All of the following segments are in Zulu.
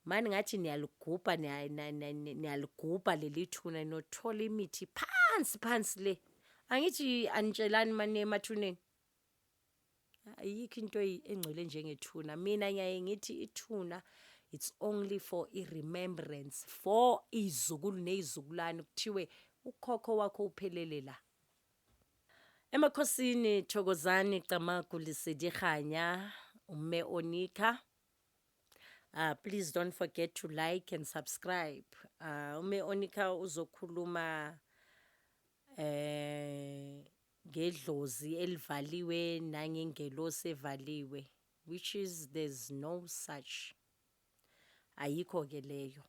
mani ngathi niyaligubha leli thuna nothola imithi phansi le angithi anitshelani mani emathuneni ayikho into engcwele njengethuna mina ngiyaye ngithi ithuna it's only for remembrance for izukulu nezizukulwane kuthiwe ukhokho wakho uphelele la Emakhosini Thokozani Camagu Lesedi Kganya umme Onika please don't forget to like and subscribe umme Onika uzokhuluma ngedlozi elivaliwe nangengelosi evaliwe which is there's no such ayikho ke leyo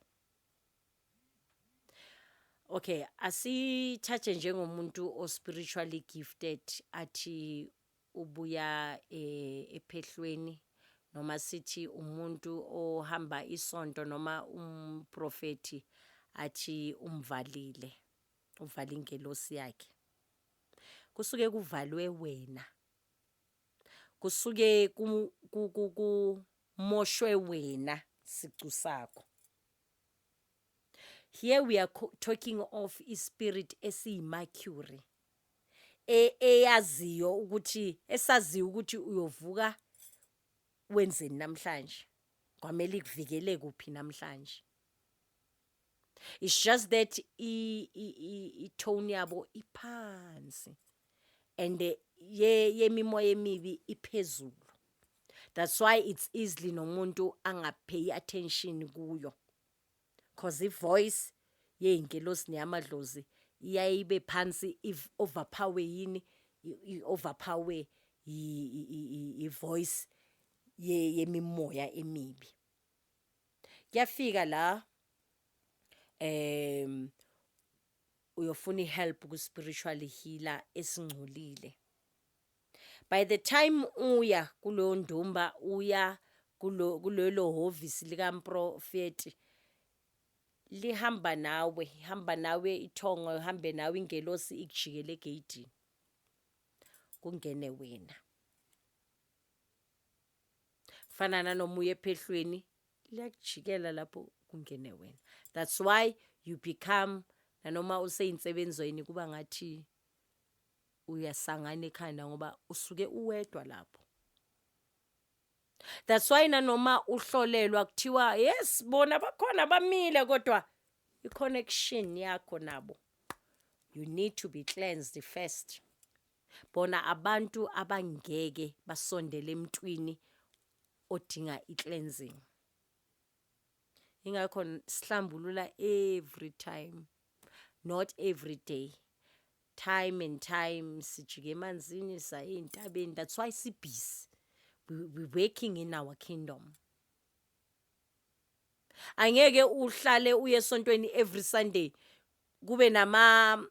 okay asithathe njengomuntu o spiritually gifted athi ubuya ephehlweni noma sithi umuntu ohamba isonto noma umprofeti athi umvalile uvala ingelosi yakhe kusuke kuvalwe wena kusuke kumoshwe wena sicu sakho here we are talking of ispirit esiyimercury eyaziyo ukuthi esaziyo ukuthi uyovuka wenzeni namhlanje kwamele ikuvikele kuphi namhlanje it's just that tone yabo iphansi and yemimoya emibi iphezulu that's why it's easily nomuntu angapay attention kuyo cause ivoice yengelosi neyamadlozi iyayibe phansi if overpower yini overpower ivoice yemimoya emibi kuyafika la uyofuna help ku spiritual healer esingcolile by the time uya kulo ndumba uya kulelo office lika mprofeti lihamba nawe ithongo ihambe nawe ingelosi ikujikele egate kungene wena fanana nomuye ephehlweni liyakujikela lapho kungene wena that's why you become nanoma useyintsebenzweni kuba ngathi uyasangana ekhanda ngoba usuke uwedwa lapho that's why nanoma uhlolelwa kuthiwa yes bona bakhona bamile kodwa iconnection yakho nabo you need to be cleansed first bona abantu abangeke basondele emntwini odinga icleansing ingakho sihlambulula every time not every day time and time sijike emanzini sayintabeni that's why sibusy we working in our kingdom angeke uhlale uye esontweni every Sunday kube nama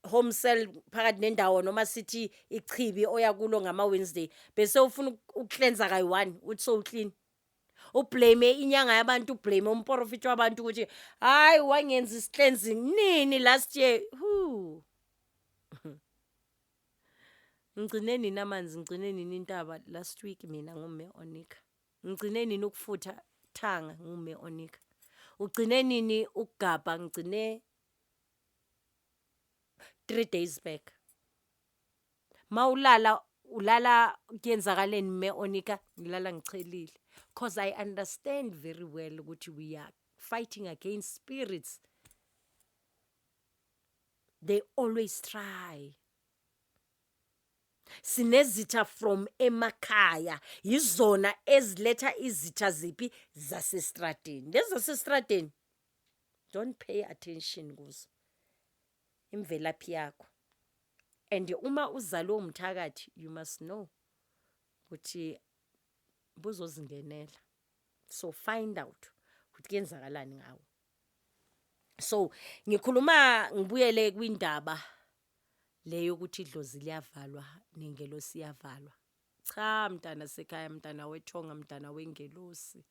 home cell phakathi nendawo noma sithi ichibi oyakulo ngama Wednesday bese ufuna ukucleansa kayi1 uthi so clean ublame inyanga yabantu ublame umprofeti wabantu ukuthi hayi wangenza iscleansing nini last year ngcineni namanzi ngcineni intaba last week mina ngume Onika ngcineni nokufutha thanga ngume Onika ugcine nini ukugaba ngcine 3 days back mawulala ulala kuyenzakaleni me Onika ngilala ngichelile because I understand very well ukuthi we are fighting against spirits they always try sinezitha from emakhaya izona eziletha izitha ziphi zasestradeni lezi zasestradeni don't pay attention kuzo imvelaphi yakho and uma uzalo umthakathi you must know ukuthi buzozingenela so find out ukuthi kuyenzakalani ngawo so ngikhuluma ngibuyele kwindaba leyo ukuthi idlozi liyavalwa nengelosi iyavalwa cha mntana sekhaya mntana wethonga mntana wengelosi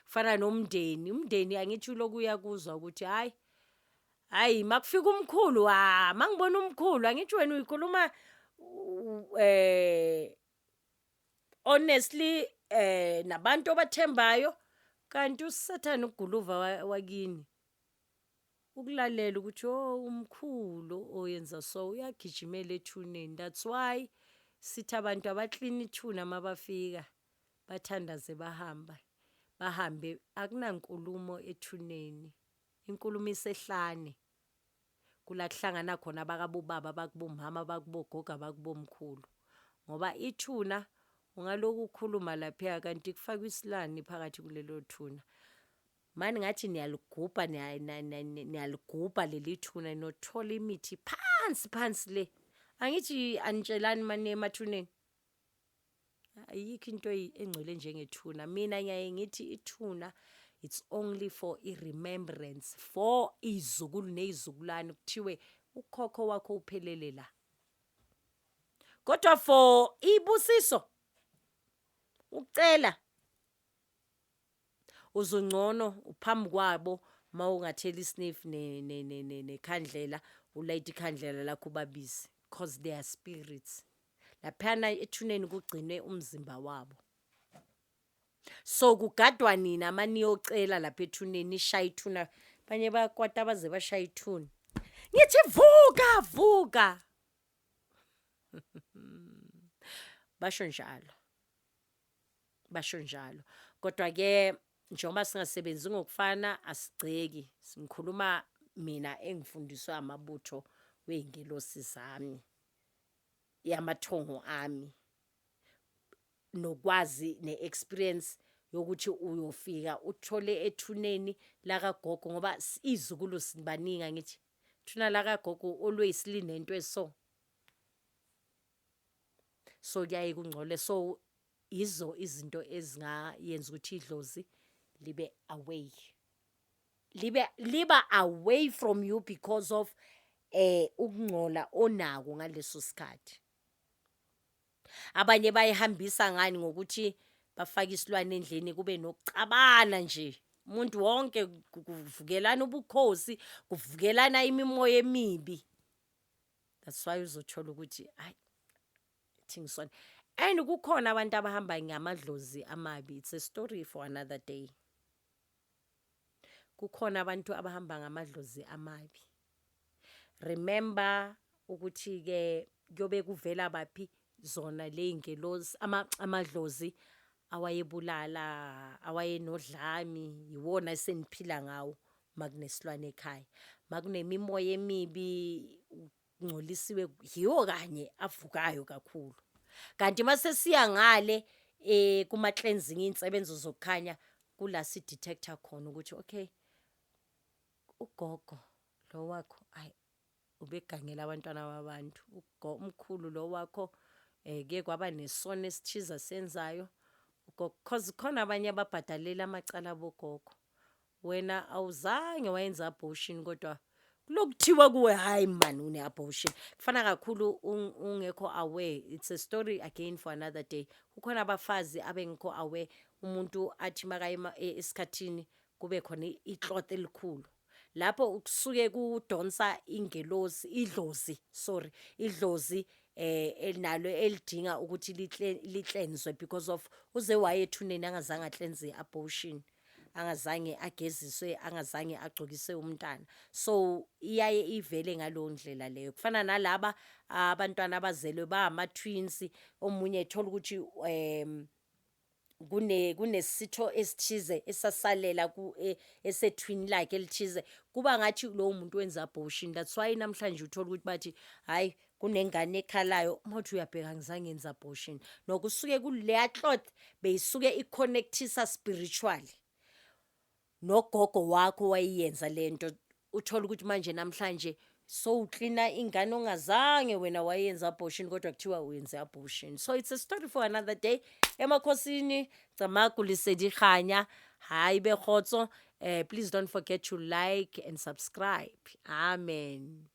fana nomndeni angithi lokuya kuzwa ukuthi hayi makufika umkhulu mangibona umkhulu angithi wena uyikhuluma honestly nabantu abathembayo kanti uSathane uguluva wakini ukulalela ukuthi umkhulu oyenza so uyagijimela ethuneni. That's why sithi abantu abaklini ithuna mabafika bathandaze bahambe akunankulumo ethuneni, inkulumo isehlane kula kuhlangana khona bakabobaba bakubomama bakubogoga bakubomkhulu, ngoba ithuna ungaloku ukhuluma lapha kanti kufaka isilwane phakathi kulelo thuna. Mani ngathi niyaligubha niyaligubha leli thuna nothola imithi phansi le. Angithi anitshelani manje emathuneni ayikho into engcwele njengethuna. Mina ngiyaye ngithi ithuna it's only for i-remembrance for izukulu nezizukulwane, kuthiwe ukhokho wakho uphelele la. Kodwa for ibusiso ukucela uzungcono uphambi kwabo mawungathela isniff nekhandlela, ulight ikhandlela lakho babizi, because they are spirits. Laphana ethuneni kugcine umzimba wabo. So kugadwa nina maniyocela lapha ethuneni ishaya ithuna, banye bayakwata baze bashaya ithuna. Ngithi vuka. Basho njalo. Kodwa ke njengoba singasebenzi ngokufana asigceki. Singikhuluma mina engifundiswa amabutho wezingelosi zami, yamathongo ami, nokwazi neexperience yokuthi uyofika uthole ethuneni la kagogo, ngoba izukulu sibaningi ngithi thuna la kagogo olweyisilini nento eso. So kuyaye kungcole. So izo izinto ezingayenza ukuthi idlozi libe away from you because of ukungcola onako ngaleso sikhathi. Abanye bayihambisa ngani ngokuthi bafaka isilwane endleni kube nokucabana nje, umuntu wonke kuvukelana ubukhosi, kuvukelana imimoya emibi. That's why uzothola ukuthi hayi thingisona. And kukhona abantu abahamba ngamadlozi amabi. It's a story for another day. Kukhona abantu abahamba ngamadlozi amabi. Remember ukuthi ke kuyobe kuvela baphi zona ley'ngelosi amadlozi awayebulala, awayenodlami, yiwona eseniphila ngawo makunesilwane ekhaya. Makunemimoya emibi, ungcolisiwe, yiwo kanye avukayo kakhulu. Kanti mase siya ngale kuma cleansing insebenzo zokukhanya kula si detector khona ukuthi okay ugogo lo wakho ayi ubegangela abantwana babantu, umkhulu lo wakho ke kwaba nesono esithiza senzayo, because khona abanye ababhadalela amacala bogogo. Wena awuzange wayenza abortion kodwa lokuthiwa kuwe hayi man une abortion. Kufana kakhulu ungekho aware. It's a story again for another day. Kukhona abafazi abengekho aware, umuntu athi makayima esikhathini kube khona ihlothe elikhulu. Lapho ukusuke kudonsa idlozi elinalo elidinga ukuthi liklenzwe because of uze waye ethuneni angazange aklenze abortion, angazange ageziswe, angazange agcokise umntana. So iyaye ivele ngalowo ndlela leyo. Kufana nalaba abantwana abazelwe bama-twins, omunye ethola ukuthi kunesitho esithize esasalela esethwini lakhe elithize, kuba ngathi lowo muntu wenza abortion. That's why namhlanje uthola ukuthi bathi hayi kunengane ekhalayo, umuntu uyabheka ngizange ngenza abortion. Nokusuke kuleya cloth beyisuke iconnectisa spiritually nogogo wakho wayenza lento. Uthola ukuthi manje namhlanje so uklina ingane ongazange wena wayenza abortion kodwa kuthiwa uyenze abortion. So it's a story for another day. Emakhosini, Camagu, Lesedi, Kganya, hayi be khotso. Please don't forget to like and subscribe. Amen.